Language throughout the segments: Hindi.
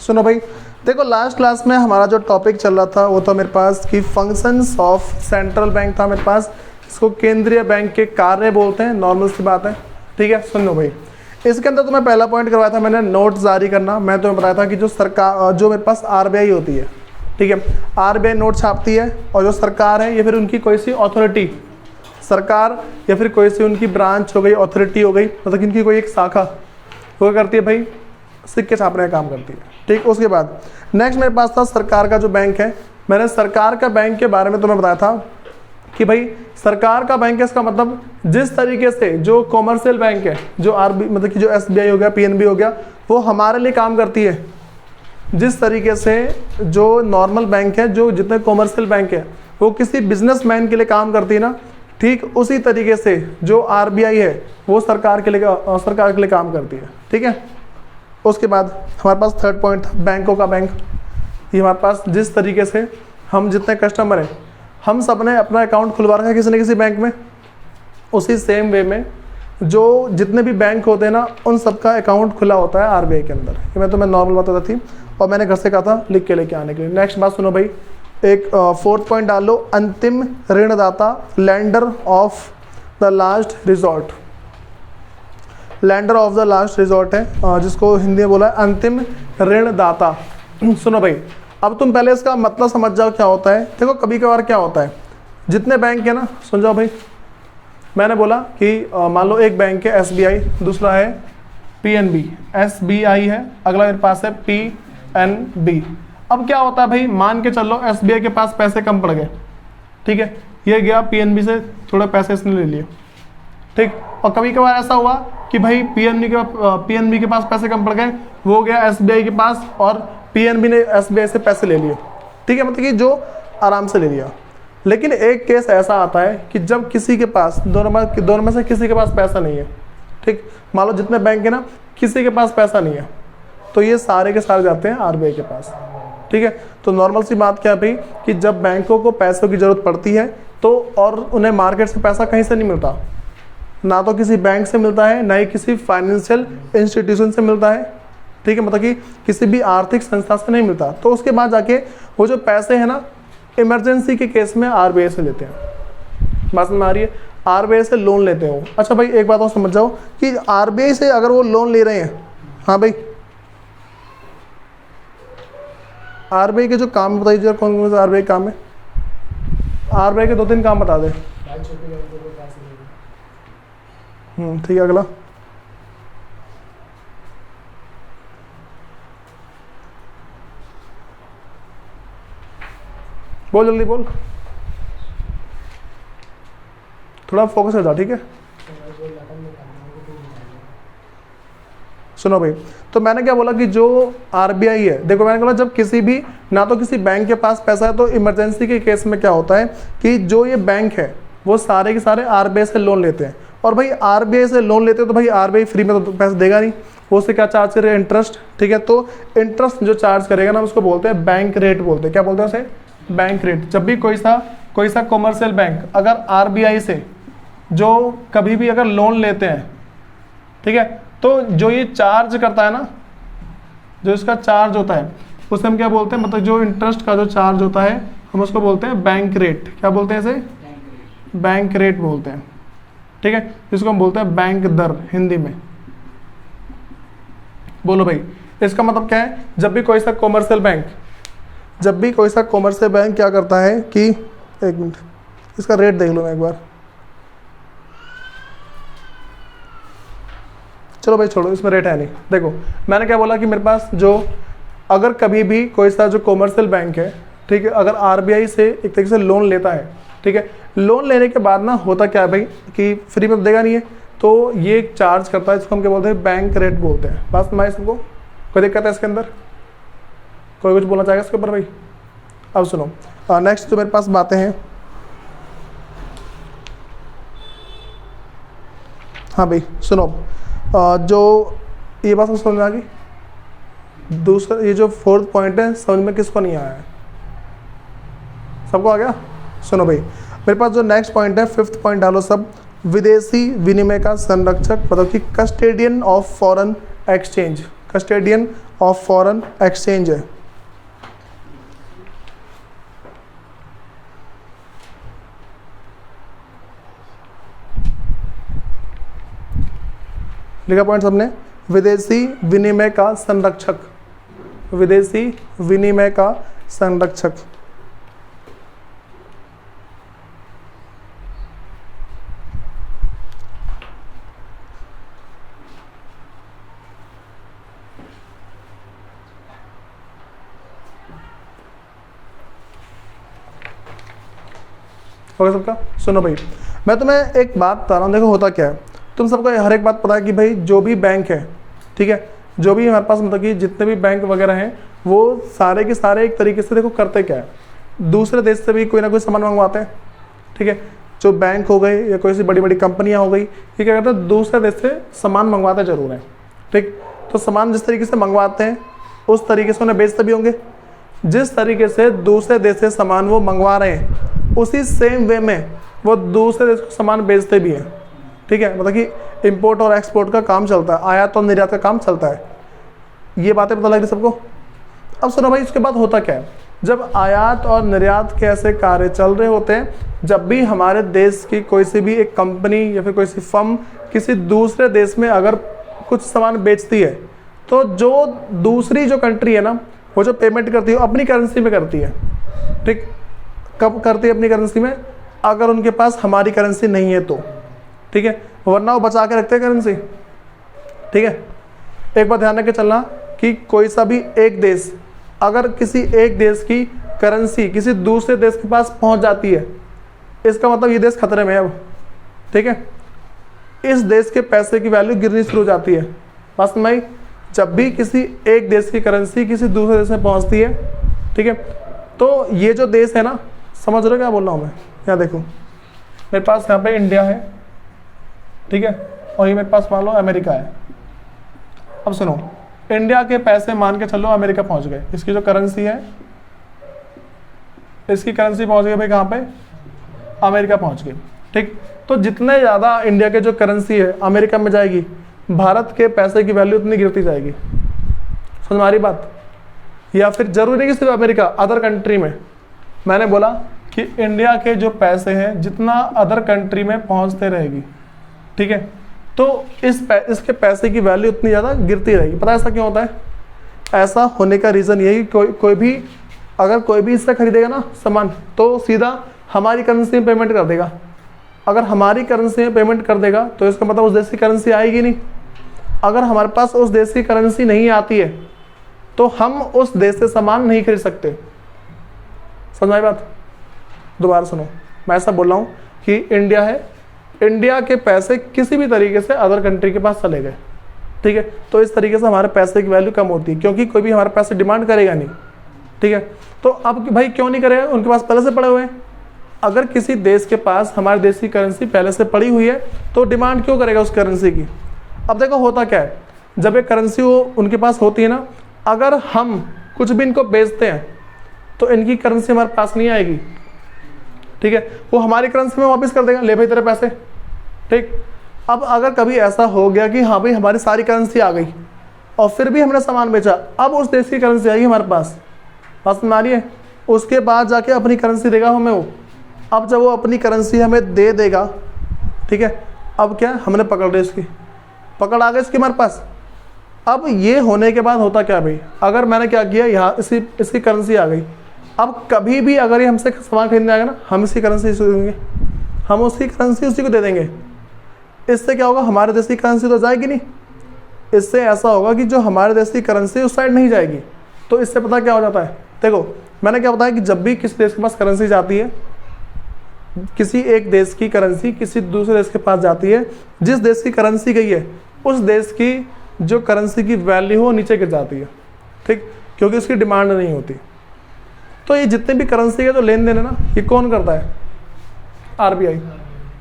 सुनो भाई, देखो लास्ट क्लास में हमारा जो टॉपिक चल रहा था वो था मेरे पास कि फंक्शंस ऑफ सेंट्रल बैंक था मेरे पास, इसको केंद्रीय बैंक के कार्य बोलते हैं, नॉर्मल सी बात है, ठीक है। सुन लो भाई, इसके अंदर तुम्हें पहला पॉइंट करवाया था मैंने, नोट जारी करना। मैं तुम्हें बताया था कि जो सरकार, जो मेरे पास आरबीआई होती है, ठीक है, आरबीआई नोट छापती है, और जो सरकार है ये फिर उनकी कोई सी अथॉरिटी, सरकार या फिर कोई सी उनकी ब्रांच हो गई, अथॉरिटी हो गई, मतलब इनकी कोई एक शाखा वो करती है भाई, सिक्के छापने का काम करती है, ठीक। उसके बाद नेक्स्ट मेरे पास था सरकार का जो बैंक है। मैंने सरकार का बैंक के बारे में तुम्हें बताया था कि भाई सरकार का बैंक है, इसका मतलब जिस तरीके से जो कॉमर्शियल बैंक है, जो मतलब कि जो एसबीआई हो गया, पीएनबी हो गया, वो हमारे लिए काम करती है, जिस तरीके से जो नॉर्मल बैंक है, जो जितने कॉमर्शियल बैंक है वो किसी बिजनेसमैन के लिए काम करती है ना, ठीक उसी तरीके से जो आरबीआई है वो सरकार के लिए काम करती है, ठीक है। उसके बाद हमारे पास थर्ड पॉइंट था बैंकों का बैंक। ये हमारे पास जिस तरीके से हम जितने कस्टमर हैं, हम सब ने अपना अकाउंट खुलवा रखा है किसी न किसी बैंक में, उसी सेम वे में जो जितने भी बैंक होते हैं ना, उन सबका अकाउंट खुला होता है आरबीआई के अंदर। ये मैं तुम्हें नॉर्मल बताता थी और मैंने घर से कहा था लिख के लेके आने के लिए। नेक्स्ट बात सुनो भाई, एक फोर्थ पॉइंट डाल लो, अंतिम ऋणदाता, lender of the last resort. Lender of the last resort है, जिसको हिंदी में बोला है अंतिम ऋणदाता। सुनो भाई, अब तुम पहले इसका मतलब समझ जाओ क्या होता है। देखो कभी कभार क्या होता है, जितने बैंक है ना, सुन जाओ भाई, मैंने बोला कि मान लो एक बैंक है एसबीआई, दूसरा है पीएनबी, एसबीआई है, अगला मेरे पास है पीएनबी। अब क्या होता है भाई, मान के चलो एसबीआई के पास पैसे कम पड़ गए, ठीक है, ये गया पीएनबी से थोड़े पैसे इसने ले लिए, ठीक। और कभी कभार ऐसा हुआ कि भाई पीएनबी के पास पैसे कम पड़ गए, वो गया एसबीआई के पास और पीएनबी ने एसबीआई से पैसे ले लिए, ठीक है, मतलब कि जो आराम से ले लिया। लेकिन एक केस ऐसा आता है कि जब किसी के पास दोनों में से किसी के पास पैसा नहीं है, ठीक, मान लो जितने बैंक है ना, किसी के पास पैसा नहीं है, तो ये सारे के सारे जाते हैं आरबीआई के पास, ठीक है। तो नॉर्मल सी बात क्या है भाई कि जब बैंकों को पैसों की जरूरत पड़ती है तो, और उन्हें मार्केट से पैसा कहीं से नहीं मिलता, ना तो किसी बैंक से मिलता है, ना ही किसी फाइनेंशियल इंस्टीट्यूशन से मिलता है, ठीक है, मतलब कि किसी भी आर्थिक संस्था से नहीं मिलता, तो उसके बाद जाके वो जो पैसे हैं ना, इमरजेंसी के केस में आरबीआई से लेते हैं। बात समझ में आ रही है, आरबीआई से लोन लेते हैं वो। अच्छा भाई एक बात और समझ जाओ कि आरबीआई से अगर वो लोन ले रहे हैं, हाँ भाई, आरबीआई के जो काम बताइए कौन कौन से आरबीआई काम है, आरबीआई के 2-3 काम बता दे। ठीक है, अगला बोल, जल्दी बोल, थोड़ा फोकस कर जाओ, ठीक है। सुनो भाई, तो मैंने क्या बोला कि जो आरबीआई है, देखो मैंने बोला जब किसी भी, ना तो किसी बैंक के पास पैसा है, तो इमरजेंसी के केस में क्या होता है कि जो ये बैंक है वो सारे के सारे आरबीआई से लोन लेते हैं। और भाई आरबीआई से लोन लेते हैं तो भाई आरबीआई फ्री में तो पैसा देगा नहीं, वो उससे क्या चार्ज करेगा, इंटरेस्ट, ठीक है। तो इंटरेस्ट जो चार्ज करेगा ना, उसको बोलते हैं बैंक रेट बोलते हैं। क्या बोलते हैं उसे, बैंक रेट। जब भी कोई सा कॉमर्शियल बैंक अगर आरबीआई से जो कभी भी अगर लोन लेते हैं, ठीक है, तो जो ये चार्ज करता है ना, जो इसका चार्ज होता है उसे हम क्या बोलते हैं, मतलब जो इंटरेस्ट का जो चार्ज होता है हम उसको बोलते हैं बैंक रेट। क्या बोलते हैं इसे, बैंक रेट बोलते हैं, ठीक है, जिसको हम बोलते हैं बैंक दर हिंदी में। बोलो भाई, इसका मतलब क्या है, जब भी कोई सा कॉमर्शियल बैंक क्या करता है कि, एक मिनट, इसका रेट देख लो मैं एक बार, चलो भाई छोड़ो, इसमें रेट है नहीं। देखो मैंने क्या बोला कि मेरे पास जो, अगर कभी भी कोई सा जो कॉमर्शियल बैंक है, ठीक है, अगर आरबीआई से एक तरीके से लोन लेता है, ठीक है, लोन लेने के बाद ना होता क्या है भाई कि फ्री में देगा नहीं है, तो ये चार्ज करता है, इसको हम क्या बोलते हैं, बैंक रेट बोलते हैं। बात समझ सबको, कोई दिक्कत है इसके अंदर, कोई कुछ बोलना चाहेगा इसके ऊपर भाई? अब सुनो, नेक्स्ट जो मेरे पास बातें हैं, हाँ भाई सुनो, जो ये बात समझ में आ गई। दूसरा ये जो फोर्थ पॉइंट है, समझ में किसको नहीं आया है, सबको आ गया? सुनो भाई, मेरे पास जो नेक्स्ट पॉइंट है, फिफ्थ पॉइंट डालो सब, विदेशी विनिमय का संरक्षक, मतलब कि custodian of foreign exchange, custodian of foreign exchange है। लिखा पॉइंट सबने, विदेशी विनिमय का संरक्षक, विदेशी विनिमय का संरक्षक। ओके सबका, सुनो भाई, मैं तुम्हें एक बात बता रहा हूँ, देखो होता क्या है, तुम सबको हर एक बात पता है कि भाई जो भी बैंक है, ठीक है, जो भी हमारे पास मतलब कि जितने भी बैंक वगैरह हैं वो सारे के सारे एक तरीके से देखो करते क्या है, दूसरे देश से भी कोई ना कोई सामान मंगवाते हैं, ठीक है, जो बैंक हो गए या कोई सी बड़ी बड़ी कंपनियां हो गई, ये क्या करते हैं, दूसरे देश से सामान मंगवाते जरूर हैं, ठीक। तो सामान जिस तरीके से मंगवाते हैं उस तरीके से उन्हें बेचते भी होंगे, जिस तरीके से दूसरे देश से सामान वो मंगवा रहे हैं उसी सेम वे में वो दूसरे देश को सामान बेचते भी हैं, ठीक है, मतलब कि इंपोर्ट और एक्सपोर्ट का काम चलता है, आयात और निर्यात का काम चलता है। ये बातें पता लग रही सबको। अब सुनो भाई, उसके बाद होता क्या है, जब आयात और निर्यात के ऐसे कार्य चल रहे होते हैं, जब भी हमारे देश की कोई सी भी एक कंपनी या फिर कोई सी फर्म किसी दूसरे देश में अगर कुछ सामान बेचती है, तो जो दूसरी जो कंट्री है ना, वो जो पेमेंट करती है अपनी करेंसी में करती है, ठीक। कब करती है? अपनी करेंसी में, अगर उनके पास हमारी करेंसी नहीं है तो, ठीक है, वरना वो बचा के रखते हैं करेंसी, ठीक है। एक बात ध्यान रख के चलना कि कोई सा भी एक देश अगर किसी एक देश की करेंसी किसी दूसरे देश के पास पहुंच जाती है, इसका मतलब ये देश खतरे में है अब, ठीक है, इस देश के पैसे की वैल्यू गिरनी शुरू हो जाती है। बस भाई, जब भी किसी एक देश की करेंसी किसी दूसरे देश में पहुंचती है, ठीक है, तो ये जो देश है ना, समझ रहे हो क्या बोल रहा हूँ मैं? यहाँ देखो, मेरे पास यहाँ पे इंडिया है, ठीक है, और ये मेरे पास मान लो अमेरिका है। अब सुनो, इंडिया के पैसे मान के चलो अमेरिका पहुंच गए, इसकी जो करेंसी है, इसकी करेंसी पहुंच गई भाई कहाँ पे? अमेरिका पहुंच गई, ठीक। तो जितने ज़्यादा इंडिया के जो करेंसी है अमेरिका में जाएगी, भारत के पैसे की वैल्यू उतनी गिरती जाएगी। समझ में आ रही बात? या फिर जरूरी नहीं कि सिर्फ अमेरिका, अदर कंट्री में। मैंने बोला कि इंडिया के जो पैसे हैं जितना अदर कंट्री में पहुंचते रहेगी, ठीक है, तो इसके पैसे की वैल्यू उतनी ज़्यादा गिरती रहेगी। पता है ऐसा क्यों होता है? ऐसा होने का रीज़न यही कि कोई भी अगर कोई भी इससे खरीदेगा ना सामान, तो सीधा हमारी करेंसी में पेमेंट कर देगा। अगर हमारी करेंसी में पेमेंट कर देगा तो इसका मतलब उस देश की करेंसी आएगी नहीं। अगर हमारे पास उस देश की करेंसी नहीं आती है तो हम उस देश से सामान नहीं खरीद सकते। समझ आई बात? दोबारा सुनो, मैं ऐसा बोल रहा हूँ कि इंडिया है, इंडिया के पैसे किसी भी तरीके से अदर कंट्री के पास चले गए, ठीक है, तो इस तरीके से हमारे पैसे की वैल्यू कम होती है, क्योंकि कोई भी हमारे पैसे डिमांड करेगा नहीं, ठीक है। तो अब भाई क्यों नहीं करेगा? उनके पास पहले से पड़े हुए हैं। अगर किसी देश के पास हमारे देश की करेंसी पहले से पड़ी हुई है तो डिमांड क्यों करेगा उस करेंसी की? अब देखो होता क्या है, जब एक करेंसी वो उनके पास होती है ना, अगर हम कुछ भी इनको बेचते हैं तो इनकी करेंसी हमारे पास नहीं आएगी, ठीक है, वो हमारी करेंसी में वापस कर देगा, ले भाई तेरे पैसे, ठीक। अब अगर कभी ऐसा हो गया कि हाँ भाई हमारी सारी करेंसी आ गई और फिर भी हमने सामान बेचा, अब उस देश की करेंसी आएगी हमारे पास, बात समझ आ रही है? उसके बाद जाके अपनी करेंसी देगा हमें वो। अब जब वो अपनी करेंसी हमें दे देगा, ठीक है, अब क्या, हमने पकड़ ली, इसकी पकड़ आ गई इसकी हमारे पास। अब ये होने के बाद होता क्या भाई, अगर मैंने क्या किया, यहाँ इसकी करेंसी आ गई, अब कभी भी अगर ये हमसे सामान खरीदने आएगा ना, हम इसकी करेंसी देंगे, हम उसकी करेंसी उसी को दे देंगे। इससे क्या होगा, हमारे देश की करेंसी तो जाएगी नहीं, इससे ऐसा होगा कि जो हमारे देश की करेंसी उस साइड नहीं जाएगी। तो इससे पता क्या हो जाता है, देखो मैंने क्या बताया कि जब भी किसी देश के पास करेंसी जाती है, किसी एक देश की करेंसी किसी दूसरे देश के पास जाती है, जिस देश की करेंसी गई है उस देश की जो करेंसी की वैल्यू हो नीचे गिर जाती है, ठीक, क्योंकि उसकी डिमांड नहीं होती। तो ये जितने भी करेंसी के जो लेन देन है ना, ये कौन करता है? आरबीआई,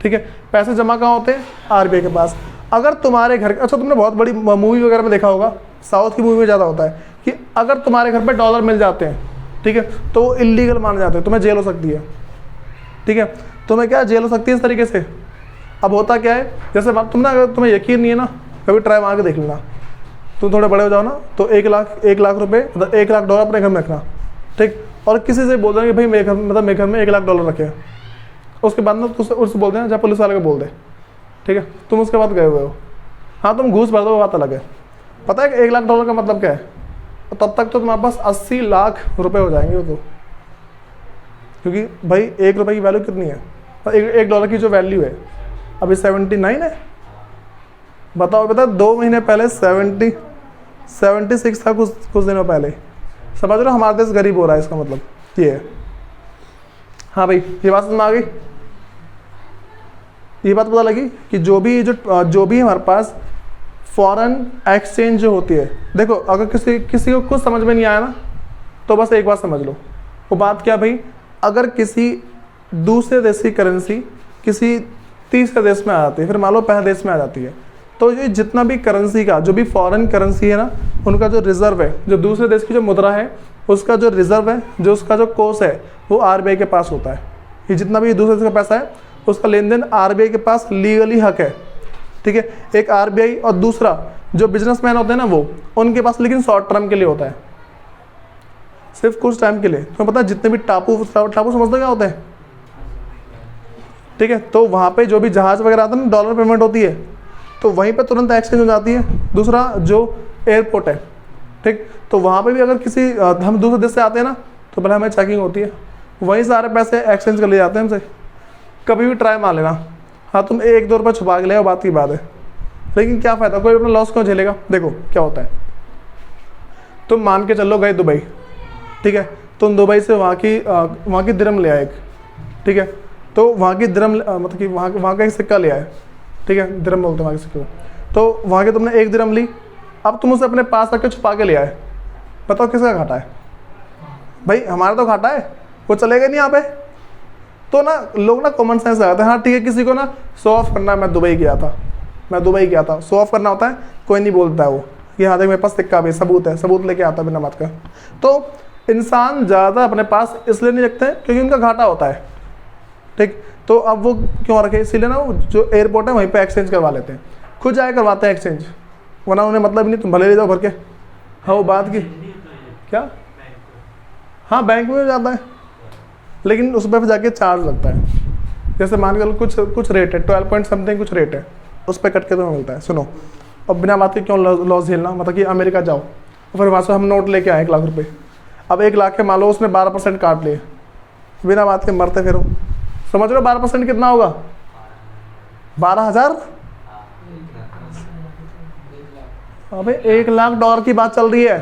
ठीक है। पैसे जमा कहाँ होते हैं? आरबीआई के पास। अगर तुम्हारे घर, अच्छा तुमने बहुत बड़ी मूवी वगैरह में देखा होगा, साउथ की मूवी में ज़्यादा होता है कि अगर तुम्हारे घर पे डॉलर मिल जाते हैं, ठीक है, तो वो इलीगल माने जाते हैं, तुम्हें जेल हो सकती है, ठीक है, तुम्हें क्या जेल हो सकती है इस तरीके से। अब होता क्या है, जैसे तुमने, अगर तुम्हें यकीन नहीं है ना, कभी ट्राई मार के देख लेना, तुम थोड़े बड़े हो जाओ ना तो 1 लाख रुपए मतलब 1 लाख डॉलर अपने घर में रखना, ठीक। और किसी से बोल देना कि भाई मेरे घर मतलब मेरे घर में 1 लाख डॉलर रखे, उसके बाद ना उससे बोल देना, चाहे पुलिस वाले को बोल दे, ठीक है। तुम उसके बाद गए हुए हो, हाँ तुम घूस भर दो, वो बात अलग है। पता है कि 1 लाख डॉलर का मतलब क्या है? तो तब तक तो तुम्हारे पास 80 लाख रुपए हो जाएंगे वो तो, क्योंकि भाई 1 रुपए की वैल्यू कितनी है? एक डॉलर की जो वैल्यू है अभी 79 है। बताओ 2 महीने पहले 76 था, कुछ दिनों पहले। समझ रहे हो, हमारा देश गरीब हो रहा है, इसका मतलब ये है। हाँ भाई, ये बात समझ में आ गई? ये बात पता लगी कि जो भी हमारे पास फॉरेन एक्सचेंज जो होती है, देखो अगर किसी को कुछ समझ में नहीं आया ना तो बस एक बात समझ लो। वो बात क्या भाई, अगर किसी दूसरे देश की करेंसी किसी तीसरे देश में आ जाती है, फिर मान लो पहले देश में आ जाती है, तो ये जितना भी करेंसी का जो भी फॉरेन करेंसी है ना, उनका जो रिजर्व है, जो दूसरे देश की जो मुद्रा है उसका जो रिजर्व है, जो उसका जो कोष है, वो आरबीआई के पास होता है। ये जितना भी दूसरे देश का पैसा है उसका लेन देन आरबीआई के पास लीगली हक है, ठीक है। एक आरबीआई और दूसरा जो बिजनेसमैन होते हैं ना वो, उनके पास लेकिन शॉर्ट टर्म के लिए होता है, सिर्फ कुछ टाइम के लिए। तुम्हें पता है जितने भी टापू समझते क्या होते हैं, ठीक है। तो वहाँ पे जो भी जहाज वगैरह आता है ना, डॉलर पेमेंट होती है, तो वहीं पे तुरंत एक्सचेंज हो जाती है। दूसरा जो एयरपोर्ट है, ठीक, तो वहाँ पे भी अगर हम दूसरे देश से आते हैं ना तो पहले हमें चेकिंग होती है, वहीं सारे पैसे एक्सचेंज कर लिए जाते हैं हमसे। कभी भी ट्राई मार लेना, हाँ तुम 1-2 रुपये छुपा के ले आओ, बात की बात है, लेकिन क्या फ़ायदा, कोई अपना लॉस क्यों झेलेगा। देखो क्या होता है, तुम मान के चलो गए दुबई, ठीक है, तुम दुबई से वहाँ की दिरहम ले आए, ठीक है, तो वहाँ की दिरहम मतलब कि वहाँ का एक सिक्का ले आए, ठीक है, दिरहम बोलते हैं वहाँ के सिक्के को, तो वहाँ के तुमने 1 दिरहम ली, अब तुम उसे अपने पास रख के छुपा के ले आए, बताओ किसका घाटा है? भाई हमारा तो घाटा है, वो चलेगा नहीं यहाँ पे। तो ना लोग ना कॉमन सेंस लगाते हैं, हाँ ठीक है, किसी को ना शो ऑफ करना है, मैं दुबई गया था, शो ऑफ करना होता है, कोई नहीं बोलता है वो कि हाँ देख मेरे पास सिक्का भी सबूत है, सबूत लेके आता है बिना बात का। तो इंसान ज़्यादा अपने पास इसलिए नहीं रखते क्योंकि उनका घाटा होता है, ठीक। तो अब वो क्यों रखे, इसीलिए ना वो जो एयरपोर्ट है वहीं पे एक्सचेंज करवा लेते हैं, खुद जाए करवाते हैं एक्सचेंज, वरना उन्हें मतलब नहीं, तुम भले ले जाओ भर के। हाँ वो बात की क्या, हाँ बैंक में जाता है, लेकिन उस पर जाके चार्ज लगता है। जैसे मान के चलो कुछ रेट है 12 पॉइंट समथिंग कुछ रेट है, उस पर कट के तुम्हें मिलता है। सुनो, अब बिना बात के क्यों लॉस झेलना, मतलब कि अमेरिका जाओ और फिर वहाँ से हम नोट लेके आए 1 लाख रुपये, अब 1 लाख के मान लो उसने 12% काट लिए, बिना बात के मरते फिर। समझ रहे हो 12% कितना होगा? 12,000। अबे 1 लाख डॉलर की बात चल रही है।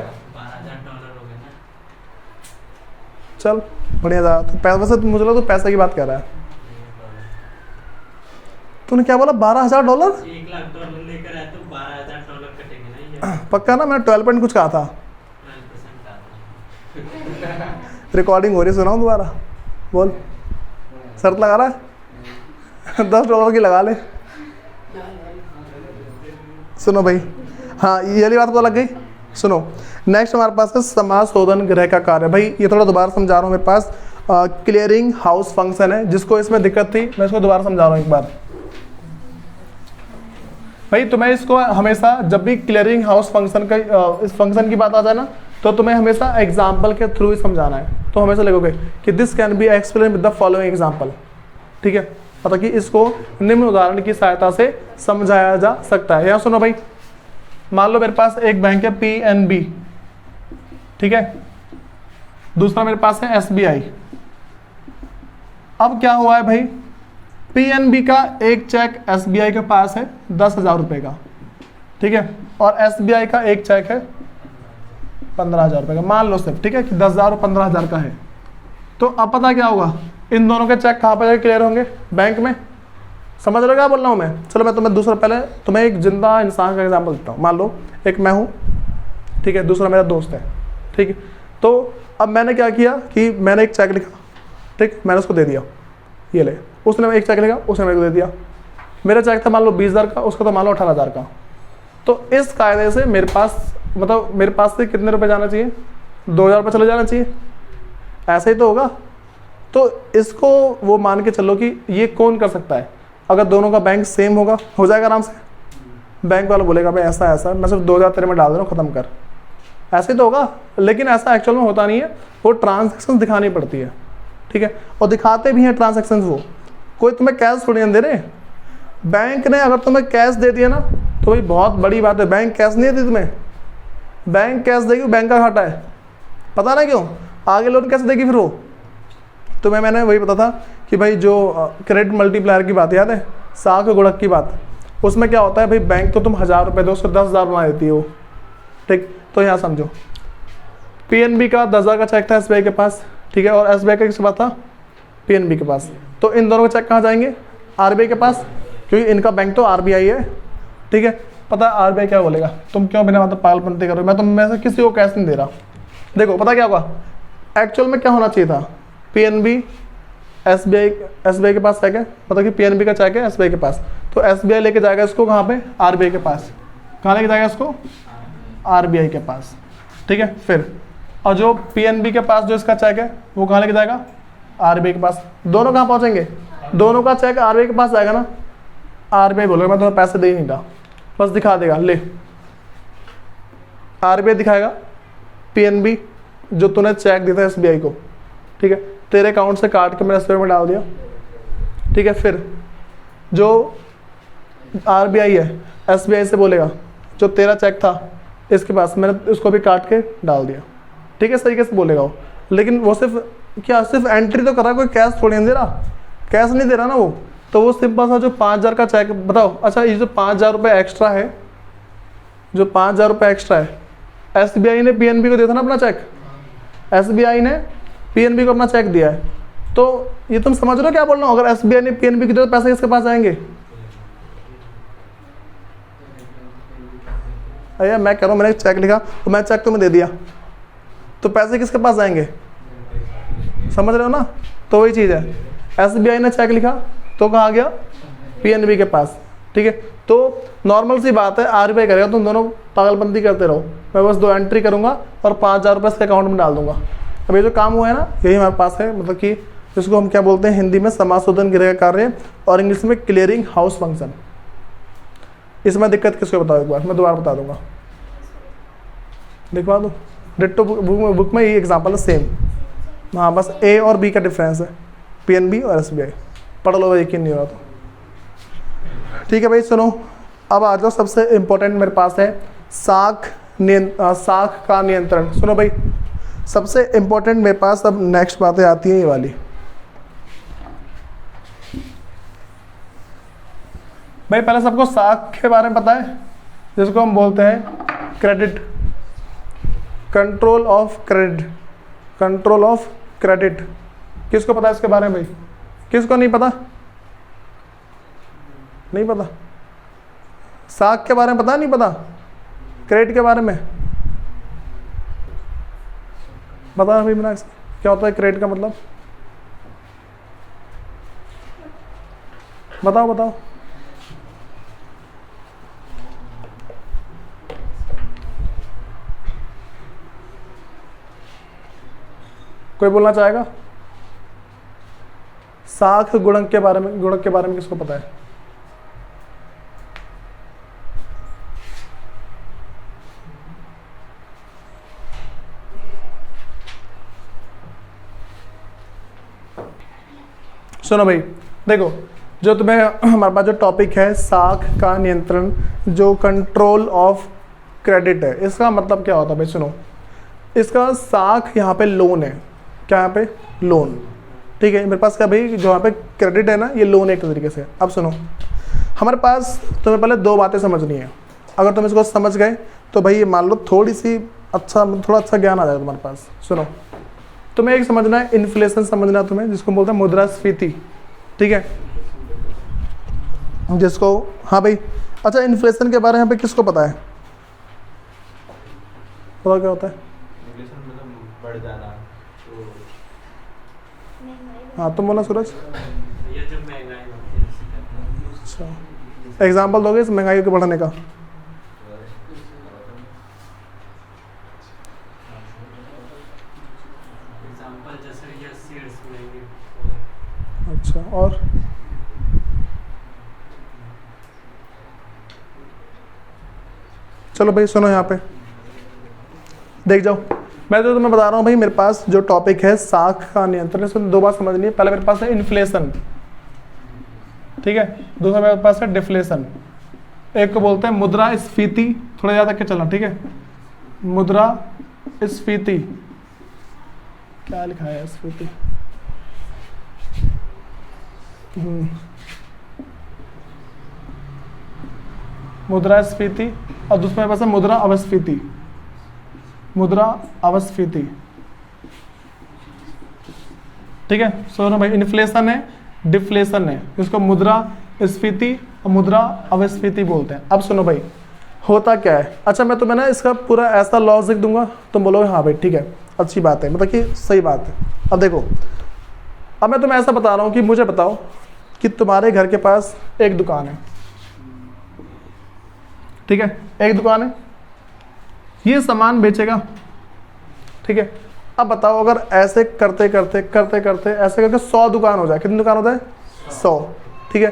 चल बढ़िया था, तो वैसे मुझे लगा तो पैसे की बात कर रहा है। तूने क्या बोला? 12,000 डॉलर? 1 लाख डॉलर लेकर आए तो 12,000 डॉलर कटेंगे ना। पक्का ना? मैंने 12 पॉइंट कुछ कहा था। 12% कहा था। रिकॉर्डिंग हो रही, सुनाऊं दोबारा? बोल, शर्त लगा रहा है? 10 डॉलर की लगा ले। सुनो भाई, हाँ ये वाली बात तो लग गई। सुनो, नेक्स्ट हमारे पास है समाज शोधन गृह का कार्य। भाई ये थोड़ा दोबारा समझा रहा हूँ, मेरे पास क्लियरिंग हाउस फंक्शन है, जिसको इसमें दिक्कत थी मैं इसको दोबारा समझा रहा हूँ एक बार। भाई तुम्हें इसको हमेशा जब भी क्लियरिंग हाउस फंक्शन का इस फंक्शन की बात आ जाए ना, तो तुम्हें हमेशा एग्जाम्पल के थ्रू ही समझाना है। तो हमेशा लिखोगे कि this can be explain with the following example, ठीक है, मतलब कि इसको निम्न उदाहरण की सहायता से समझाया जा सकता है। यहाँ सुनो भाई, मान लो मेरे पास एक बैंक है PNB, ठीक है, दूसरा मेरे पास है SBI। अब क्या हुआ है भाई, PNB का एक चेक SBI के पास है 10,000 रुपये का, ठीक है, और SBI का एक चेक है 15,000 रुपये का, मान लो सिर्फ, ठीक है, कि 10,000 और 15,000 का है। तो अब पता क्या होगा, इन दोनों के चेक कहाँ पर क्लियर होंगे? बैंक में। समझ रहे हो क्या बोल रहा हूँ मैं? चलो मैं तुम्हें दूसरा, पहले तुम्हें एक जिंदा इंसान का एग्जाम्पल देता हूँ। मान लो एक मैं हूँ, ठीक है, दूसरा मेरा दोस्त है, ठीक है। तो अब मैंने क्या किया कि मैंने एक चेक लिखा, ठीक, मैंने उसको दे दिया, ये ले। उसने एक चेक लिखा, उसने मेरे को दे दिया। मेरा चेक था मान लो 20,000 का, उसका तो मान लो 18,000 का। तो इस कायदे से मेरे पास, मतलब मेरे पास से कितने रुपए जाना चाहिए? 2,000 रुपये चले जाना चाहिए, ऐसे ही तो होगा। तो इसको वो मान के चलो कि ये कौन कर सकता है? अगर दोनों का बैंक सेम होगा, हो जाएगा आराम से। बैंक वाला बोलेगा भाई ऐसा ऐसा, मैं सिर्फ 2000 तेरे में डाल दे रहा हूँ, ख़त्म कर, ऐसे तो होगा। लेकिन ऐसा एक्चुअल में होता नहीं है, वो ट्रांजैक्शन दिखानी पड़ती है, ठीक है, और दिखाते भी हैं ट्रांजैक्शन। वो कोई तुम्हें कैश थोड़ी ना दे रहे। बैंक ने अगर तुम्हें कैश दे दिया ना तो भाई बहुत बड़ी बात है, बैंक कैश नहीं देती तुम्हें, बैंक कैश देगी, बैंक का घाटा है, पता ना क्यों, आगे लोन कैसे देगी फिर वो। तुम्हें मैंने वही पता था कि भाई जो क्रेडिट मल्टीप्लायर की बात याद है, साख गुणक की बात, उसमें क्या होता है भाई, बैंक तो तुम 1000 रुपये दो, उसको 10,000 बना देती है वो, ठीक। तो यहाँ समझो, पीएनबी का 10,000 का चेक था एसबीआई के पास, ठीक है, और एसबीआई का किसके पास था, पीएनबी के पास। तो इन दोनों के चेक कहाँ जाएंगे, आरबीआई के पास, क्योंकि इनका बैंक तो आरबीआई है, ठीक है। पता है आरबीआई क्या बोलेगा, तुम क्यों बिना मतलब पागलपंती करो, मैं तुम में से किसी को कैश नहीं दे रहा। देखो पता क्या होगा, एक्चुअल में क्या होना चाहिए था, पीएनबी एसबीआई के पास चेक है, मतलब कि पीएनबी का चेक है एसबीआई के पास, तो एसबीआई लेके जाएगा इसको कहाँ पे, आरबीआई के पास। कहाँ लेके जाएगा इसको, आरबीआई के पास, ठीक है। फिर और जो पीएनबी के पास जो इसका चेक है वो कहाँ लेके जाएगा, आरबीआई के पास। दोनों कहाँ पहुँचेंगे, दोनों का चेक आरबीआई के पास जाएगा ना। आरबीआई बोलेगा मैं तुम्हें पैसे दे ही नहीं रहा, बस दिखा देगा, ले। आरबीआई दिखाएगा पीएनबी जो तूने चेक दिया था एसबीआई को, ठीक है, तेरे अकाउंट से काट के मैंने एसबीआई में डाल दिया, ठीक है। फिर जो आरबीआई है एसबीआई से बोलेगा जो तेरा चेक था इसके पास, मैंने उसको भी काट के डाल दिया, ठीक है, इस तरीके से बोलेगा वो। लेकिन वो सिर्फ एंट्री तो कर रहा है, कोई कैश थोड़ी नहीं दे रहा, कैश नहीं दे रहा ना वो। तो वो सिंपल सा जो 5,000 का चेक, बताओ अच्छा ये जो 5,000 रुपये एक्स्ट्रा है, जो 5,000 रुपये एक्स्ट्रा है, एसबीआई ने पीएनबी को दिया था ना अपना चेक, एसबीआई ने पीएनबी को अपना चेक दिया है। तो ये तुम समझ रहे हो क्या बोल रहा हूँ, अगर एसबीआई ने पीएनबी को दिया तो पैसे किसके पास आएंगे। अरे मैं कह रहा हूँ मैंने चेक लिखा तो मैं चेक तुम्हें दे दिया, तो पैसे किसके पास आएंगे, समझ रहे हो ना। तो वही चीज़ है, एसबीआई ने चेक लिखा तो कहाँ गया, पीएनबी के पास, ठीक है। तो नॉर्मल सी बात है, आरबीआई करेगा, तुम दोनों पागलबंदी करते रहो, मैं बस 2 एंट्री करूँगा और 5,000 रुपये इसके अकाउंट में डाल दूंगा। अब ये जो काम हुआ है ना, यही हमारे पास है, मतलब कि जिसको हम क्या बोलते हैं हिंदी में, समाशोधन गृह कार्य, और इंग्लिश में क्लियरिंग हाउस फंक्शन। इसमें दिक्कत किसको बताओ, एक बार मैं दोबारा बता दूंगा, लिखवा दो, डिट्टो बुक में ये एग्जाम्पल है सेम। हाँ बस ए और बी का डिफरेंस है, पीएनबी और एसबीआई, पढ़ लो यकीन नहीं हो रहा तो, ठीक है भाई। सुनो अब आ जाओ, सबसे इम्पोर्टेंट मेरे पास है साख का नियंत्रण। सुनो भाई, सबसे इम्पोर्टेंट मेरे पास अब नेक्स्ट बातें आती हैं ये वाली। भाई पहले सबको साख के बारे में पता है, जिसको हम बोलते हैं credit, control of credit, control of credit. किसको पता है इसके बारे में भाई, किसको नहीं पता, नहीं पता, साख के बारे में पता नहीं, पता क्रेडिट के बारे में बता भाई मेरा, क्या होता है क्रेडिट का मतलब, बताओ बताओ। कोई बोलना चाहेगा, साख गुणक के बारे में, गुणक के बारे में किसको पता है। सुनो भाई, देखो जो तुम्हें हमारे पास जो टॉपिक है साख का नियंत्रण, जो कंट्रोल ऑफ क्रेडिट है, इसका मतलब क्या होता है भाई। सुनो, इसका साख यहाँ पे लोन है, क्या यहाँ पे लोन, ठीक है। मेरे पास क्या भाई, जो यहाँ पे क्रेडिट है ना, ये लोन है एक तरीके से। अब सुनो, हमारे पास तुम्हें पहले 2 बातें समझनी है। अगर तुम इसको समझ गए तो भाई ये मान लो थोड़ा अच्छा ज्ञान आ जाएगा तुम्हारे पास। सुनो, तुम्हें एक समझना है इन्फ्लेशन, समझना तुम्हें, जिसको बोलते हैं मुद्रास्फीति, ठीक है, जिसको, हाँ भाई अच्छा इन्फ्लेशन के बारे में यहाँ पे किसको पता है, पता क्या होता है, बढ़ जाना, हाँ तुम बोला सूरज। ये जब महंगाई होती है। अच्छा, एग्जाम्पल दोगे इस महंगाई के बढ़ने का। अच्छा, और चलो भाई सुनो, यहाँ पे देख जाओ, मैं तो तुम्हें बता रहा हूँ भाई, मेरे पास जो टॉपिक है साख का नियंत्रण, इसमें दो बात समझनी है। पहले मेरे पास है इन्फ्लेशन, ठीक है, दूसरा मेरे पास है डिफ्लेशन। एक को बोलते हैं मुद्रा स्फीति, थोड़ा याद रख के चलना, ठीक है, मुद्रा स्फीति, क्या लिखा है स्फीति, मुद्रा स्फीति, और दूसरे मेरे पास है मुद्रा अवस्फीति, मुद्रा अवस्फीति, ठीक है। सुनो भाई, इन्फ्लेशन है, डिफ्लेशन है, इसको मुद्रा स्फीति और मुद्रा अवस्फीति बोलते हैं। अब सुनो भाई, होता क्या है, अच्छा मैं तुम्हें ना इसका पूरा ऐसा लॉजिक दूंगा, तुम बोलोगे हाँ भाई ठीक है, अच्छी बात है, मतलब कि सही बात है। अब देखो, अब मैं तुम्हें ऐसा बता रहा हूँ कि मुझे बताओ कि तुम्हारे घर के पास एक दुकान है, ठीक है, एक दुकान है, ये सामान बेचेगा, ठीक है। अब बताओ, अगर ऐसे करते करते करते करते ऐसे करके 100 दुकान हो जाए, कितनी दुकान होता है 100, ठीक है,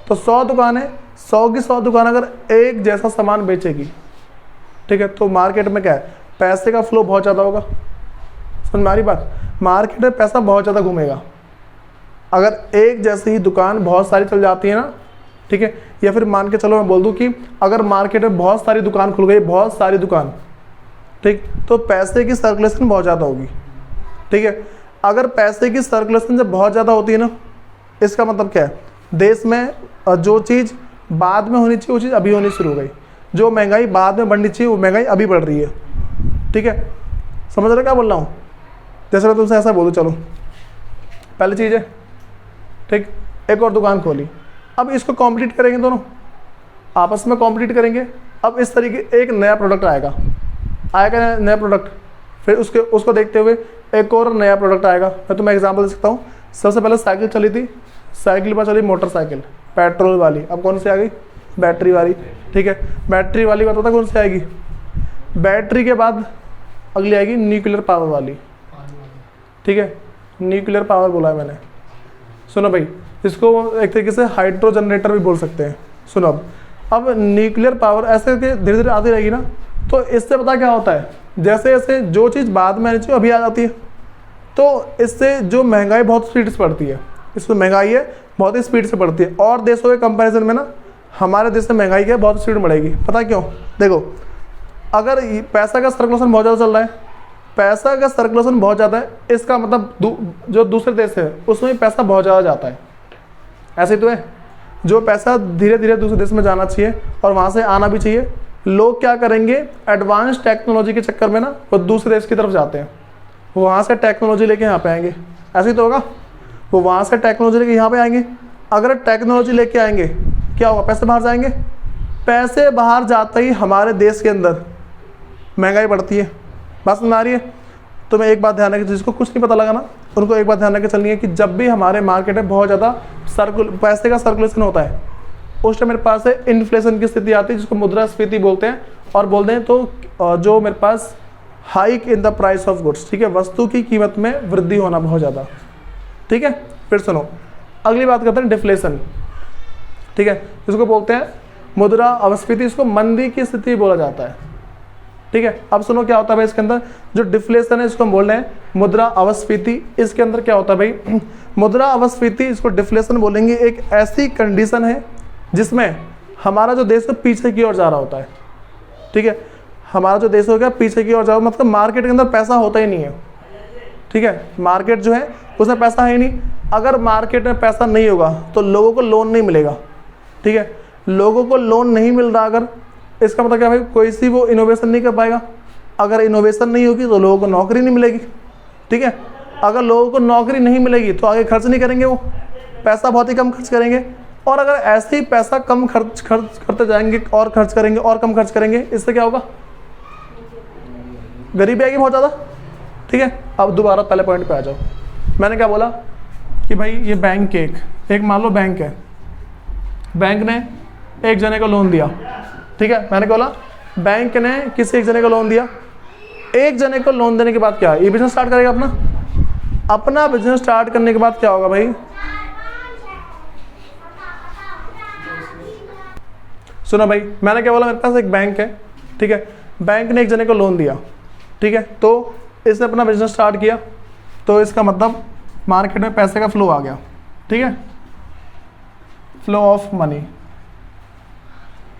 तो 100 दुकान है, 100 की 100 दुकान अगर एक जैसा सामान बेचेगी, ठीक है, तो मार्केट में क्या है, पैसे का फ्लो बहुत ज़्यादा होगा। समझ में आ रही बात, मार्केट में पैसा बहुत ज़्यादा घूमेगा अगर एक जैसी ही दुकान बहुत सारी चल जाती है ना, ठीक है। या फिर मान के चलो मैं बोल दूं कि अगर मार्केट में बहुत सारी दुकान खुल गई, बहुत सारी दुकान, ठीक, तो पैसे की सर्कुलेशन बहुत ज़्यादा होगी, ठीक है। अगर पैसे की सर्कुलेशन जब बहुत ज़्यादा होती है ना, इसका मतलब क्या है, देश में जो चीज़ बाद में होनी चाहिए वो चीज़ अभी होनी शुरू हो गई, जो महंगाई बाद में बढ़नी चाहिए वो महंगाई अभी बढ़ रही है, ठीक है। समझ रहे क्या बोल रहा हूँ, जैसे मैं तुमसे ऐसा बोलूँ, चलो पहली चीज़ है, ठीक, एक और दुकान खोली, अब इसको कॉम्पिटिट करेंगे, दोनों आपस में कॉम्पिटिट करेंगे। अब इस तरीके एक नया प्रोडक्ट आएगा नया प्रोडक्ट, फिर उसको देखते हुए एक और नया प्रोडक्ट आएगा। मैं तुम्हें एग्जांपल दे सकता हूँ, सबसे पहले साइकिल चली थी, साइकिल पर चली मोटरसाइकिल पेट्रोल वाली, अब कौन सी आ गई, बैटरी वाली, ठीक है। बैटरी वाली बात पता कौन सी आएगी, बैटरी के बाद अगली आएगी न्यूक्लियर पावर वाली, ठीक है, न्यूक्लियर पावर बोला है मैंने। सुनो भाई, इसको एक तरीके से हाइड्रो जनरेटर भी बोल सकते हैं। सुनो, अब न्यूक्लियर पावर ऐसे धीरे धीरे आती रहेगी ना, तो इससे पता क्या होता है, जैसे जैसे जो चीज़ बाद में आनी चाहिए अभी आ जाती है, तो इससे जो महंगाई बहुत स्पीड से बढ़ती है, इसमें महंगाई है बहुत ही स्पीड से बढ़ती है, और देशों के कंपैरिजन में ना हमारे देश में महंगाई क्या है, बहुत स्पीड बढ़ेगी। पता क्यों, देखो अगर पैसा का सर्कुलेशन बहुत ज़्यादा चल रहा है, पैसा का सर्कुलेशन बहुत ज़्यादा है, इसका मतलब जो दूसरे देश है उसमें पैसा बहुत ज़्यादा जाता है, ऐसे ही तो है। जो पैसा धीरे धीरे दूसरे देश में जाना चाहिए और वहाँ से आना भी चाहिए, लोग क्या करेंगे, एडवांस टेक्नोलॉजी के चक्कर में ना वो दूसरे देश की तरफ जाते हैं, वो वहाँ से टेक्नोलॉजी लेके यहाँ पे आएंगे, ऐसे ही तो होगा, वो वहाँ से टेक्नोलॉजी लेके यहाँ पे आएंगे। अगर टेक्नोलॉजी लेके आएंगे क्या होगा, पैसे बाहर जाएंगे, पैसे बाहर जाते ही हमारे देश के अंदर महंगाई बढ़ती है। बात समझ आ रही है। तो मैं एक बात ध्यान रखें, जिसको कुछ नहीं पता लगा ना उनको एक बात ध्यान रखे चलनी है कि जब भी हमारे मार्केट में बहुत ज़्यादा पैसे का सर्कुलेशन होता है, उस टाइम मेरे पास है इन्फ्लेशन की स्थिति आती है, जिसको मुद्रास्फीति बोलते हैं। और बोलते हैं तो जो मेरे पास hike in the price of goods, ठीक है, वस्तु की कीमत में वृद्धि होना बहुत ज़्यादा, ठीक है। फिर सुनो, अगली बात करते हैं डिफ्लेशन, ठीक है, इसको बोलते हैं मुद्रा अवस्फीति, इसको मंदी की स्थिति बोला जाता है, ठीक है। अब सुनो क्या होता है भाई, इसके अंदर जो डिफ्लेशन है इसको हम बोल रहे हैं मुद्रा अवस्फीति। इसके अंदर क्या होता है भाई, मुद्रा अवस्फीति, इसको डिफ्लेशन बोलेंगे, एक ऐसी कंडीशन है जिसमें हमारा जो देश है पीछे की ओर जा रहा होता है, ठीक है। हमारा जो देश हो गया पीछे की ओर जा रहा, मतलब मार्केट के अंदर पैसा होता ही नहीं है, ठीक है। मार्केट जो है उसमें पैसा है ही नहीं। अगर मार्केट में पैसा नहीं होगा तो लोगों को लोन नहीं मिलेगा, ठीक है। लोगों को लोन नहीं मिल रहा अगर, इसका मतलब क्या भाई, कोई सी वो इनोवेशन नहीं कर पाएगा। अगर इनोवेशन नहीं होगी तो लोगों को नौकरी नहीं मिलेगी, ठीक है। अगर लोगों को नौकरी नहीं मिलेगी तो आगे खर्च नहीं करेंगे, वो पैसा बहुत ही कम खर्च करेंगे। और अगर ऐसे ही पैसा कम खर्च करते जाएंगे और खर्च करेंगे और कम खर्च करेंगे, इससे क्या होगा, गरीबी आएगी बहुत ज़्यादा, ठीक है। अब दोबारा पहले पॉइंट पे आ जाओ। मैंने क्या बोला कि भाई ये बैंक के एक मान लो बैंक है, बैंक ने एक जने को लोन दिया, ठीक है। मैंने बोला बैंक ने किसी एक जने को लोन दिया, एक जने को लोन देने के बाद क्या, ये बिजनेस स्टार्ट करेगा अपना बिजनेस स्टार्ट करने के बाद क्या होगा भाई, सुनो भाई, मैंने क्या बोला, मेरे पास एक बैंक है, ठीक है। बैंक ने एक जने को लोन दिया, ठीक है, तो इसने अपना बिजनेस स्टार्ट किया, तो इसका मतलब मार्केट में पैसे का फ्लो आ गया, ठीक है, फ्लो ऑफ मनी।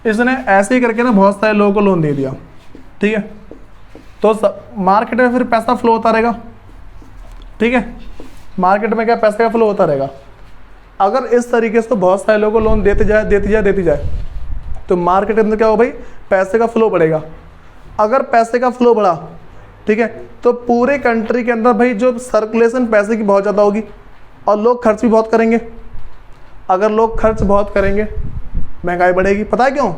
इसने ऐसे ही करके ना बहुत सारे लोगों को लोन दे दिया, ठीक है, तो मार्केट में फिर पैसा फ्लो होता रहेगा, ठीक है, मार्केट में क्या पैसे का फ्लो होता रहेगा। अगर इस तरीके से तो बहुत सारे लोगों को लोन देते जाए तो मार्केट के अंदर क्या हो भाई, पैसे का फ्लो बढ़ेगा। अगर पैसे का फ्लो बढ़ा, ठीक है, तो पूरे कंट्री के अंदर भाई जो सर्कुलेशन पैसे की बहुत ज़्यादा होगी और लोग खर्च भी बहुत करेंगे। अगर लोग खर्च बहुत करेंगे महंगाई बढ़ेगी। पता है क्यों?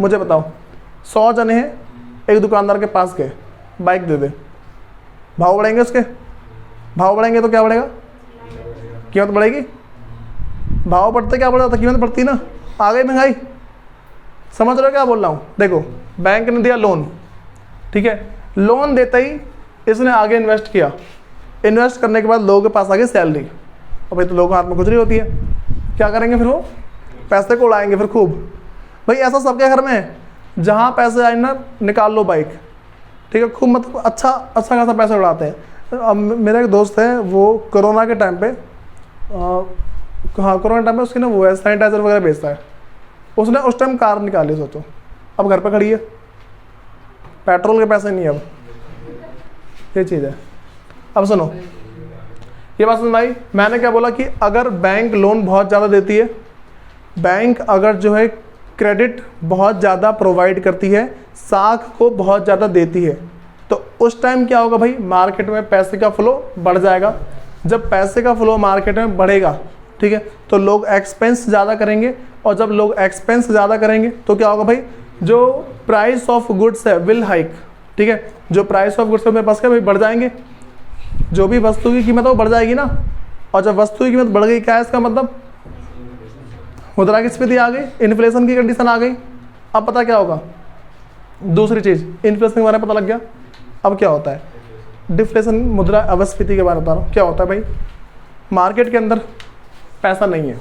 मुझे बताओ। 100 जने हैं, एक दुकानदार के पास गए, बाइक दे दे, भाव बढ़ेंगे उसके? भाव बढ़ेंगे तो क्या बढ़ेगा? कीमत बढ़ेगी। भाव बढ़ते क्या बढ़ा, कीमत बढ़ती ना, आ गई महंगाई। समझ रहे हो क्या बोल रहा हूँ? देखो, बैंक ने दिया लोन, ठीक है, लोन देते ही इसने आगे इन्वेस्ट किया, इन्वेस्ट करने के बाद लोगों के पास आ गई सैलरी, और भाई तो लोगों के हाथ में खुजरी होती है, क्या करेंगे फिर? वो पैसे को उड़ाएंगे फिर खूब। भाई ऐसा सबके घर में है, जहाँ पैसे आए ना निकाल लो बाइक, ठीक है, खूब मतलब अच्छा खासा पैसा उड़ाते हैं। अब मेरा एक दोस्त है, वो कोरोना के टाइम पे हाँ कोरोना टाइम पे उसकी ना वो है सैनिटाइज़र वगैरह बेचता है। उसने उस टाइम कार निकाली, सोचो, अब घर पे खड़ी है, पेट्रोल के पैसे नहीं, अब ये चीज़ है। अब सुनो, ये बात सुन भाई, मैंने क्या बोला कि अगर बैंक लोन बहुत ज़्यादा देती है, बैंक अगर जो है क्रेडिट बहुत ज़्यादा प्रोवाइड करती है, साख को बहुत ज़्यादा देती है, तो उस टाइम क्या होगा भाई, मार्केट में पैसे का फ्लो बढ़ जाएगा। जब पैसे का फ्लो मार्केट में बढ़ेगा, ठीक है, तो लोग एक्सपेंस ज़्यादा करेंगे, और जब लोग एक्सपेंस ज़्यादा करेंगे तो क्या होगा भाई, जो प्राइस ऑफ गुड्स है विल हाइक, ठीक है, जो प्राइस ऑफ गुड्स है मेरे पास क्या भाई बढ़ जाएंगे, जो भी वस्तु की कीमत है वो बढ़ जाएगी ना। और जब वस्तु की कीमत बढ़ गई, क्या है इसका मतलब, मुद्रा की स्फीति आ गई, इन्फ्लेशन की कंडीशन आ गई। अब पता क्या होगा, दूसरी चीज़, इन्फ्लेशन के बारे में पता लग गया। अब क्या होता है, डिफ्लेशन, मुद्रा अपस्फीति के बारे में बता रहा हूँ। क्या होता है भाई, मार्केट के अंदर पैसा नहीं है,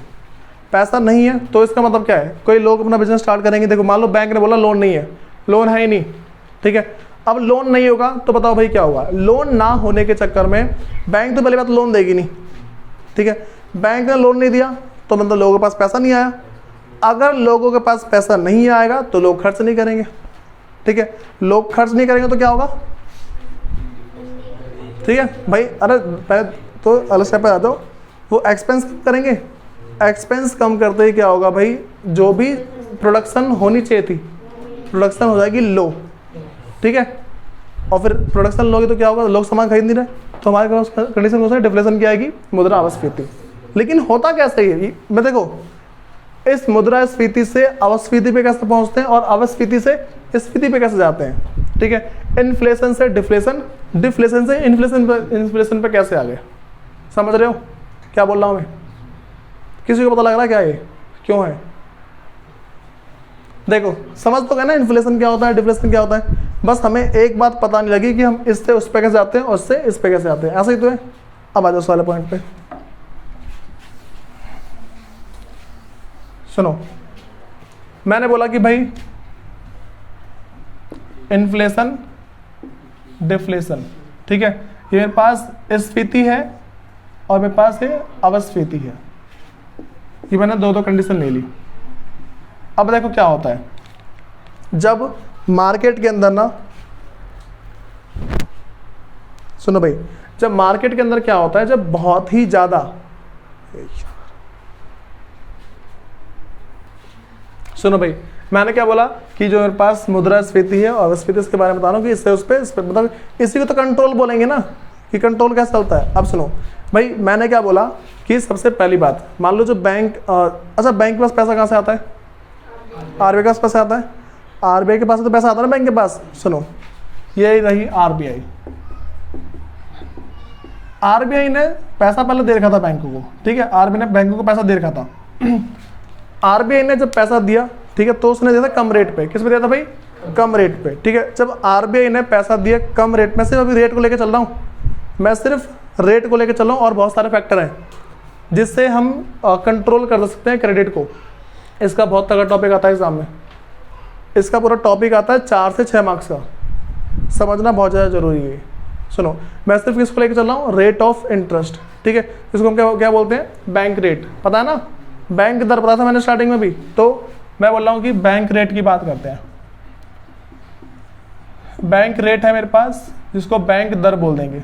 पैसा नहीं है तो इसका मतलब क्या है, कोई लोग अपना बिजनेस स्टार्ट करेंगे। देखो, मान लो बैंक ने बोला लोन नहीं है, लोन है ही नहीं, ठीक है, अब लोन नहीं होगा तो बताओ भाई क्या होगा। लोन ना होने के चक्कर में बैंक तो पहली बात लोन देगी नहीं, ठीक है, बैंक ने लोन नहीं दिया तो मतलब लोगों के पास पैसा नहीं आया। अगर लोगों के पास पैसा नहीं आएगा तो लोग खर्च नहीं करेंगे, ठीक है, लोग खर्च नहीं करेंगे तो क्या होगा, ठीक है भाई। अरे पहले तो अलग स्टेप पे आ जाओ, वो एक्सपेंस कम करेंगे, एक्सपेंस कम करते ही क्या होगा भाई, जो भी प्रोडक्शन होनी चाहिए थी, प्रोडक्शन हो जाएगी लो, ठीक है, और फिर प्रोडक्शन लो तो क्या होगा, लोग सामान खरीद नहीं रहे, तो हमारे कंडीशन हो सकता है डिफ्लेशन की आएगी, मुद्रा अपस्फीति। लेकिन होता कैसे है, मैं देखो, इस मुद्रा स्फीति से अपस्फीति पे कैसे पहुंचते हैं और अपस्फीति से स्फीति पे कैसे जाते हैं, ठीक है, इन्फ्लेशन से डिफ्लेशन, डिफ्लेशन से इन्फ्लेशन पे कैसे आ गए। समझ रहे हो क्या बोल रहा हूँ मैं? किसी को पता लग रहा है क्या ये क्यों है? देखो, समझ तो गए ना इन्फ्लेशन क्या होता है, डिफ्लेशन क्या होता है। बस हमें एक बात पता नहीं लगी कि हम इससे उस पे कैसे जाते हैं और उससे इस पे कैसे आते हैं, ऐसा ही तो है। अब आ जाओ वाले पॉइंट पे। सुनो, मैंने बोला कि भाई इन्फ्लेशन डिफ्लेशन, ठीक है, ये मेरे पास स्फीति है और मेरे पास है अपस्फीति है, ये मैंने दो कंडीशन ले ली। अब देखो क्या होता है, जब मार्केट के अंदर ना, सुनो भाई, जब मार्केट के अंदर क्या होता है, जब बहुत ही ज्यादा, सुनो भाई, मैंने क्या बोला कि जो मेरे पास मुद्रास्फीति है और अपस्फीति, इसके बारे में बता रहा हूँ कि इससे उस पर मतलब इसी को तो कंट्रोल बोलेंगे ना, कि कंट्रोल कैसे चलता है। अब सुनो भाई, मैंने क्या बोला कि सबसे पहली बात, मान लो जो बैंक, अच्छा बैंक के पास पैसा कहाँ से आता है, आरबीआई के पास पैसा आता है, आरबीआई के पास तो पैसा आता है ना बैंक के पास। सुनो, यही रही आरबीआई, आरबीआई ने पैसा पहले दे रखा था बैंकों को, ठीक है, आरबीआई ने बैंकों को पैसा दे रखा था। आरबीआई ने जब पैसा दिया, ठीक है, तो उसने दिया था कम रेट पे। किस पे दिया था भाई? कम रेट पे, ठीक है। जब आरबीआई ने पैसा दिया कम रेट में, सिर्फ अभी रेट को लेकर चल रहा हूँ मैं, सिर्फ रेट को लेकर चल रहा हूँ, और बहुत सारे फैक्टर हैं जिससे हम कंट्रोल कर सकते हैं क्रेडिट को। इसका बहुत तगड़ा टॉपिक आता है एग्जाम में, इसका पूरा टॉपिक आता है 4 से 6 मार्क्स का, समझना बहुत ज़्यादा जरूरी है। सुनो, मैं सिर्फ किसको लेकर चल रहा हूँ, रेट ऑफ इंटरेस्ट, ठीक है, इसको हम क्या बोलते हैं, बैंक रेट, पता है ना, बैंक दर पता था मैंने स्टार्टिंग में भी, तो मैं बोल रहा हूँ कि बैंक रेट की बात करते हैं। बैंक रेट है मेरे पास, जिसको बैंक दर बोल देंगे।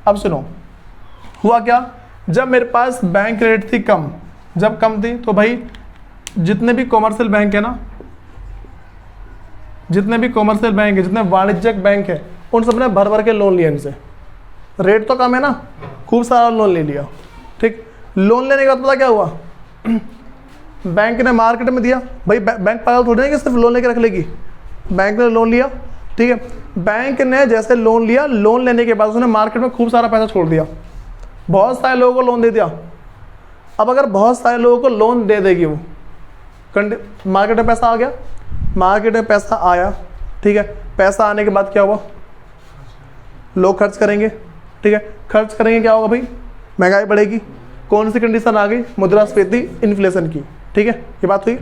अब सुनो, हुआ क्या, जब मेरे पास बैंक रेट थी कम, जब कम थी तो भाई जितने भी कॉमर्शियल बैंक है ना, जितने भी कॉमर्शियल बैंक है, जितने वाणिज्यिक बैंक है, उन सब ने भर भर के लोन लिया इनसे। रेट तो कम है ना, खूब सारा लोन ले लिया, ठीक। लोन लेने के बाद पता क्या हुआ, बैंक ने मार्केट में दिया, भाई बैंक पागल थोड़ी ना कि सिर्फ लोन लेके रख लेगी, बैंक ने लोन लिया, ठीक है। बैंक ने जैसे लोन लिया, लोन लेने के बाद उसने मार्केट में खूब सारा पैसा छोड़ दिया, बहुत सारे लोगों को लोन दे दिया। अब अगर बहुत सारे लोगों को लोन दे देगी वो, मार्केट में पैसा आ गया, मार्केट में पैसा आया, ठीक है। पैसा आने के बाद क्या हुआ, लोग खर्च करेंगे, ठीक है। खर्च करेंगे, क्या होगा भाई, महंगाई बढ़ेगी। कौन सी कंडीशन आ गई, मुद्रास्फीति, इन्फ्लेशन की, ठीक है, ये बात हुई।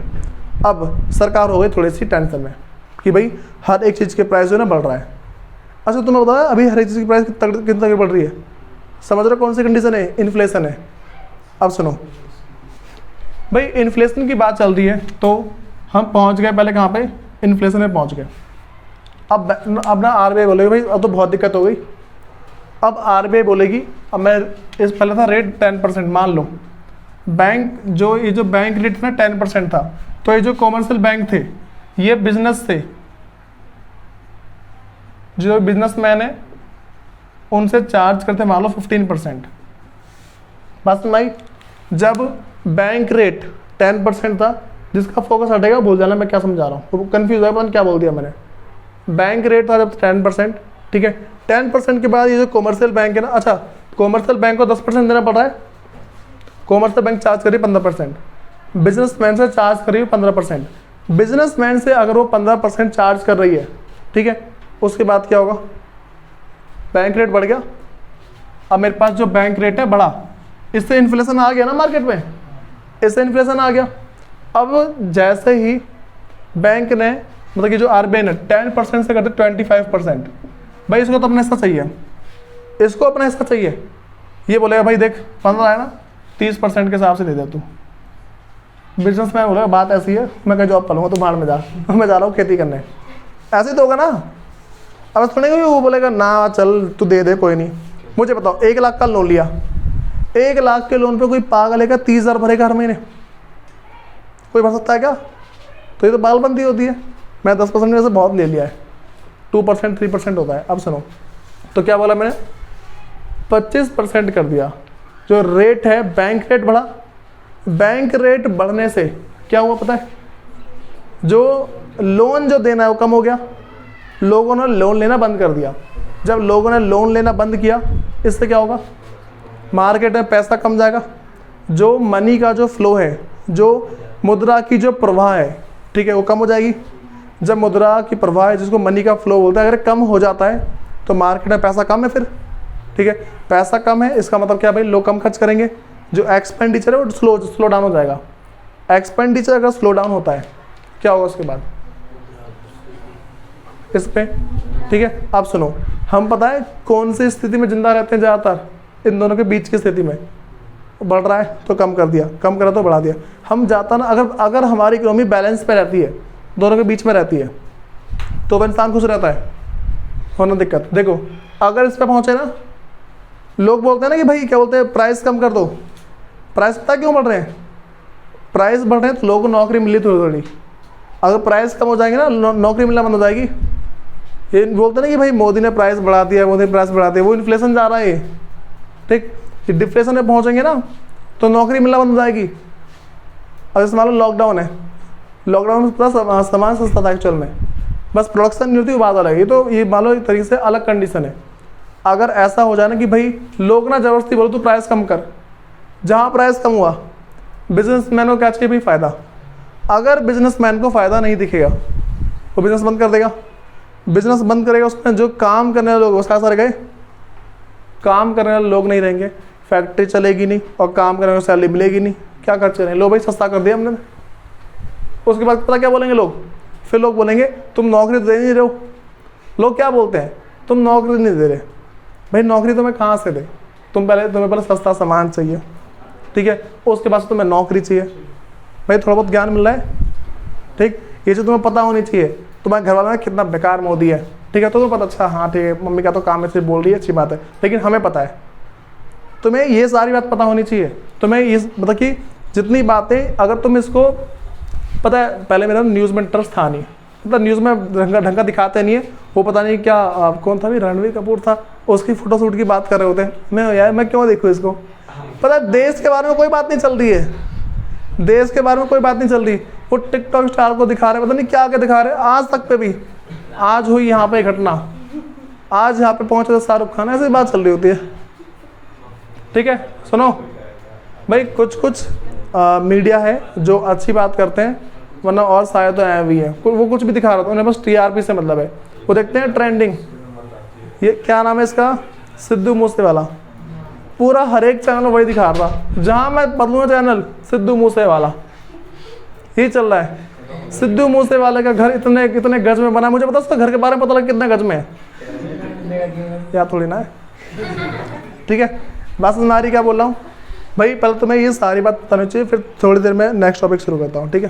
अब सरकार हो गई थोड़ी सी टेंशन में कि भाई हर एक चीज़ के प्राइस जो है ना बढ़ रहा है। अच्छा तुम्हें बताया अभी हर एक चीज़ की प्राइस कितनी तक बढ़ रही है, समझ रहे हो कौन सी कंडीशन है, इन्फ्लेशन है। अब सुनो भाई, इन्फ्लेशन की बात चल रही है, तो हम पहुंच गए पहले कहाँ पे, इन्फ्लेशन में पहुंच गए। अब ना आरबीआई बोलेगी भाई अब तो बहुत दिक्कत हो गई। अब आरबीआई बोलेगी, अब मैं इस पहले था रेट 10%, मान लो बैंक जो ये जो बैंक रेट ना 10% था, तो ये जो कॉमर्शियल बैंक थे, ये बिजनेस थे, जो बिजनेसमैन है उनसे चार्ज करते मान लो 15%। बात सुन भाई, जब बैंक रेट 10% था, जिसका फोकस हटेगा भूल जाना मैं क्या समझा रहा हूँ, कंफ्यूज है पता नहीं क्या बोल दिया मैंने। बैंक रेट था जब 10%, ठीक है। 10% के बाद ये जो कॉमर्शियल बैंक है ना, अच्छा कॉमर्शियल बैंक को 10% देना पड़ रहा है, कॉमर्शियल बैंक चार्ज करिए 15%, बिजनेसमैन से चार्ज करिए 15%। बिजनेसमैन से अगर वो 15% चार्ज कर रही है, ठीक है, उसके बाद क्या होगा, बैंक रेट बढ़ गया। अब मेरे पास जो बैंक रेट है बढ़ा, इससे इन्फ्लेशन आ गया ना मार्केट में, इससे इन्फ्लेशन आ गया। अब जैसे ही बैंक ने मतलब कि जो आरबीआई ने 10% से करते 25%, भाई इसको तो अपना हिस्सा चाहिए, इसको अपना हिस्सा चाहिए। ये बोलेगा भाई देख 15 है ना, 30% के हिसाब से दे दे तू। बिजनेसमैन बोलेगा बात ऐसी है, मैं कहीं जॉब कर लूँगा, तू बाहर में जा, मैं जा रहा हूँ खेती करने, ऐसे ही तो होगा ना। अब सुनेंगे वो बोलेगा ना चल तू दे दे कोई नहीं। मुझे बताओ 1 लाख का लोन लिया, 1 लाख के लोन पे कोई पागल है क्या 30,000 भरेगा हर महीने, कोई भर सकता है क्या? तो ये तो पागलबंदी होती है। मैं 10% में से बहुत ले लिया है, 2% 3% होता है। अब सुनो, तो क्या बोला मैंने, 25% कर दिया। जो रेट है बैंक रेट बढ़ा, बैंक रेट बढ़ने से क्या हुआ पता है, जो लोन जो देना है वो कम हो गया, लोगों ने लोन लेना बंद कर दिया। जब लोगों ने लोन लेना बंद किया, इससे क्या होगा, मार्केट में पैसा कम जाएगा, जो मनी का जो फ्लो है, जो मुद्रा की जो प्रवाह है, ठीक है, वो कम हो जाएगी। जब मुद्रा की प्रवाह है, जिसको मनी का फ्लो बोलते हैं, अगर कम हो जाता है तो मार्केट में पैसा कम है फिर, ठीक है, पैसा कम है, इसका मतलब क्या भाई, लोग कम खर्च करेंगे, जो एक्सपेंडिचर है वो स्लो डाउन हो जाएगा। एक्सपेंडिचर अगर स्लो डाउन होता है क्या होगा उसके बाद इस पे, ठीक है। आप सुनो, हम पता है कौन सी स्थिति में जिंदा रहते हैं ज़्यादातर, इन दोनों के बीच की स्थिति में। बढ़ रहा है तो कम कर दिया, कम करा तो बढ़ा दिया। हम जाता ना, अगर हमारी इकोनॉमी बैलेंस पे रहती है, दोनों के बीच में रहती है, तो वह इंसान खुश रहता है, होना दिक्कत। देखो अगर इस पे पहुंचे ना, लोग बोलते हैं ना कि भाई क्या बोलते हैं, प्राइस कम कर दो। प्राइस पता क्यों बढ़ रहे हैं, प्राइस बढ़ रहे हैं तो लोगों को नौकरी मिली थोड़ी थोड़ी। अगर प्राइस कम हो जाएगी ना, नौकरी मिलना बंद हो जाएगी। ये बोलते ना कि भाई मोदी ने प्राइस बढ़ा दिया, मोदी ने प्राइस बढ़ा दिया, वो इन्फ्लेशन जा रहा है, ठीक। डिप्रेशन में पहुंचेंगे ना तो नौकरी मिलना बंद हो जाएगी। अब जैसे मान लो लॉकडाउन है, लॉकडाउन में पूरा सामान सस्ता था एक्चुअल में, बस प्रोडक्शन नहीं होती, वो बात अलग है। तो ये मान लो एक तरीके से अलग कंडीशन है। अगर ऐसा हो जाए ना कि भाई लोग ना ज़बरदस्ती बोलो तो प्राइस कम कर, जहाँ प्राइस कम हुआ बिजनेसमैन को क्या चाहिए भाई, फ़ायदा। अगर बिजनेसमैन को फ़ायदा नहीं दिखेगा वो बिज़नेस बंद कर देगा। बिजनेस बंद करेगा, उसमें जो काम करने वाले लोग उसका असर गए, काम करने वाले लोग नहीं रहेंगे, फैक्ट्री चलेगी नहीं और काम करने को सैलरी मिलेगी नहीं, क्या खर्च करेंगे, लो भाई सस्ता कर दिया हमने। उसके बाद पता क्या बोलेंगे लोग, फिर लोग बोलेंगे तुम नौकरी तो दे नहीं रहे हो। लोग क्या बोलते हैं, तुम नौकरी नहीं दे रहे। भाई नौकरी तुम्हें कहाँ से दे, तुम्हें पहले सस्ता सामान चाहिए, ठीक है, उसके बाद तुम्हें नौकरी चाहिए। भाई थोड़ा बहुत ज्ञान मिल रहा है, ठीक, ये चीज़ तुम्हें पता होनी चाहिए। तुम्हारे घर वाला ना कितना बेकार मोदी है, ठीक है, तो तुम्हें पता, अच्छा हाँ ठीक है, मम्मी का तो काम ऐसे बोल रही है, अच्छी बात है, लेकिन हमें पता है। तुम्हें ये सारी बात पता होनी चाहिए। तुम्हें ये मतलब कि जितनी बातें, अगर तुम इसको, पता है पहले मेरा न्यूज़ में इंटरेस्ट था नहीं, मतलब न्यूज़ में ढंग का दिखाते नहीं है। वो पता नहीं क्या कौन था भी, रणवीर कपूर था, उसकी फोटो शूट की बात कर रहे होते हैं। मैं यार मैं क्यों देखूँ इसको, पता है देश के बारे में कोई बात नहीं चल रही है, देश के बारे में कोई बात नहीं चल रही। वो टिकटॉक स्टार को दिखा रहे, पता नहीं क्या क्या दिखा रहे। आज तक पे भी, आज हुई यहाँ पे घटना, आज यहाँ पे पहुँचे शाहरुख खान, ऐसी बात चल रही होती है, ठीक है। सुनो भाई, कुछ कुछ मीडिया है जो अच्छी बात करते हैं, वरना और शायद तो ऐ भी है, वो कुछ भी दिखा रहा था, उन्हें बस टीआरपी से मतलब है। वो देखते हैं ट्रेंडिंग, ये क्या नाम है इसका, सिद्धू मूसेवाला, पूरा हर एक चैनल वही दिखा रहा था। जहाँ मैं बदलूँ चैनल, सिद्धू मूसेवाला ही चल रहा है। सिद्धू मूसेवाले का घर इतने इतने गज में बना, मुझे पता उसका घर के बारे में पता लगा कितने गज में है, या थोड़ी ना है, ठीक है। बस नारी क्या बोल रहा हूँ भाई, पहले तुम्हें ये सारी बात बतानी चाहिए, फिर थोड़ी देर में नेक्स्ट टॉपिक शुरू करता हूँ, ठीक है।